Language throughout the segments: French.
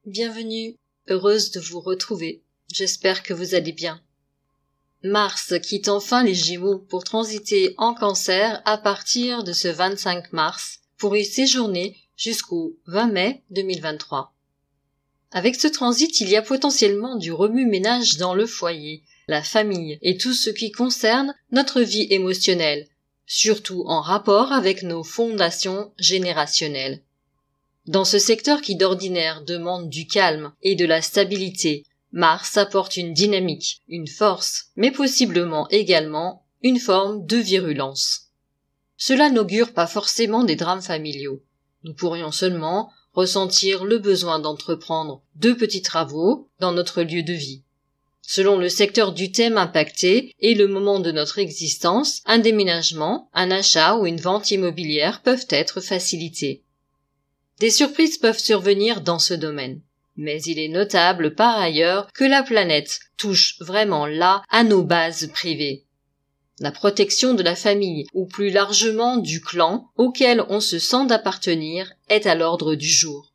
Bienvenue, heureuse de vous retrouver. J'espère que vous allez bien. Mars quitte enfin les Gémeaux pour transiter en Cancer à partir de ce 25 mars pour y séjourner jusqu'au 20 mai 2023. Avec ce transit, il y a potentiellement du remue-ménage dans le foyer, la famille et tout ce qui concerne notre vie émotionnelle, surtout en rapport avec nos fondations générationnelles. Dans ce secteur qui d'ordinaire demande du calme et de la stabilité, Mars apporte une dynamique, une force, mais possiblement également une forme de virulence. Cela n'augure pas forcément des drames familiaux. Nous pourrions seulement ressentir le besoin d'entreprendre de petits travaux dans notre lieu de vie. Selon le secteur du thème impacté et le moment de notre existence, un déménagement, un achat ou une vente immobilière peuvent être facilités. Des surprises peuvent survenir dans ce domaine. Mais il est notable par ailleurs que la planète touche vraiment là à nos bases privées. La protection de la famille, ou plus largement du clan auquel on se sent d'appartenir, est à l'ordre du jour.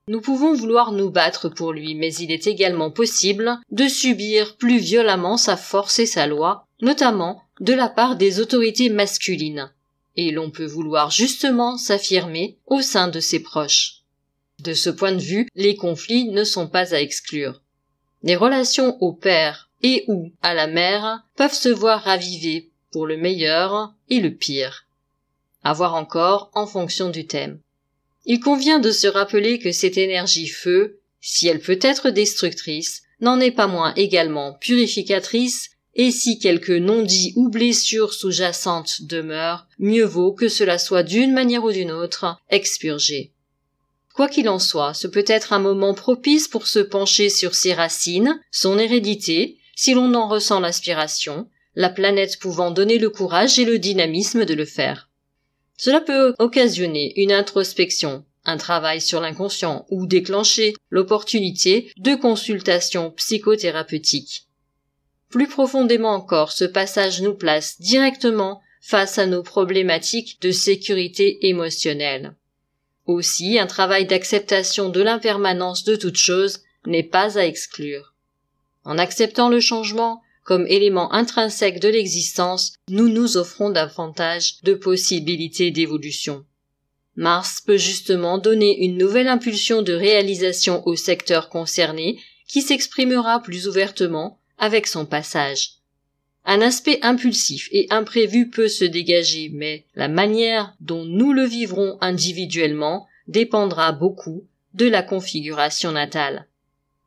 Nous pouvons vouloir nous battre pour lui, mais il est également possible de subir plus violemment sa force et sa loi, notamment de la part des autorités masculines. Et l'on peut vouloir justement s'affirmer au sein de ses proches. De ce point de vue, les conflits ne sont pas à exclure. Les relations au père et ou à la mère peuvent se voir ravivées pour le meilleur et le pire. À voir encore en fonction du thème. Il convient de se rappeler que cette énergie feu, si elle peut être destructrice, n'en est pas moins également purificatrice, et si quelques non-dits ou blessures sous-jacentes demeurent, mieux vaut que cela soit d'une manière ou d'une autre expurgé. Quoi qu'il en soit, ce peut être un moment propice pour se pencher sur ses racines, son hérédité, si l'on en ressent l'aspiration, la planète pouvant donner le courage et le dynamisme de le faire. Cela peut occasionner une introspection, un travail sur l'inconscient ou déclencher l'opportunité de consultations psychothérapeutiques. Plus profondément encore, ce passage nous place directement face à nos problématiques de sécurité émotionnelle. Aussi, un travail d'acceptation de l'impermanence de toute chose n'est pas à exclure. En acceptant le changement comme élément intrinsèque de l'existence, nous nous offrons davantage de possibilités d'évolution. Mars peut justement donner une nouvelle impulsion de réalisation au secteur concerné qui s'exprimera plus ouvertement avec son passage. Un aspect impulsif et imprévu peut se dégager, mais la manière dont nous le vivrons individuellement dépendra beaucoup de la configuration natale.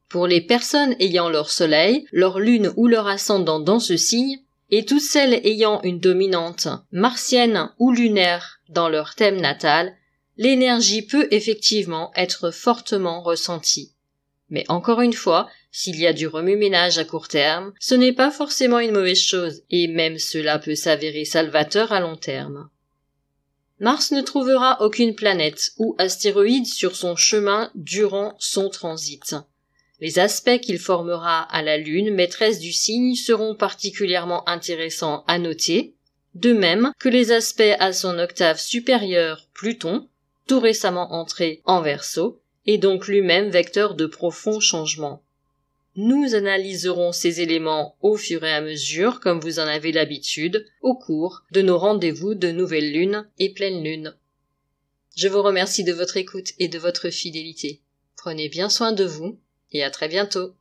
Pour les personnes ayant leur soleil, leur lune ou leur ascendant dans ce signe, et toutes celles ayant une dominante martienne ou lunaire dans leur thème natal, l'énergie peut effectivement être fortement ressentie. Mais encore une fois, s'il y a du remue-ménage à court terme, ce n'est pas forcément une mauvaise chose, et même cela peut s'avérer salvateur à long terme. Mars ne trouvera aucune planète ou astéroïde sur son chemin durant son transit. Les aspects qu'il formera à la Lune, maîtresse du signe, seront particulièrement intéressants à noter, de même que les aspects à son octave supérieure, Pluton, tout récemment entré en Verseau, et donc lui-même vecteur de profonds changements. Nous analyserons ces éléments au fur et à mesure, comme vous en avez l'habitude, au cours de nos rendez-vous de nouvelle lune et pleine lune. Je vous remercie de votre écoute et de votre fidélité. Prenez bien soin de vous, et à très bientôt.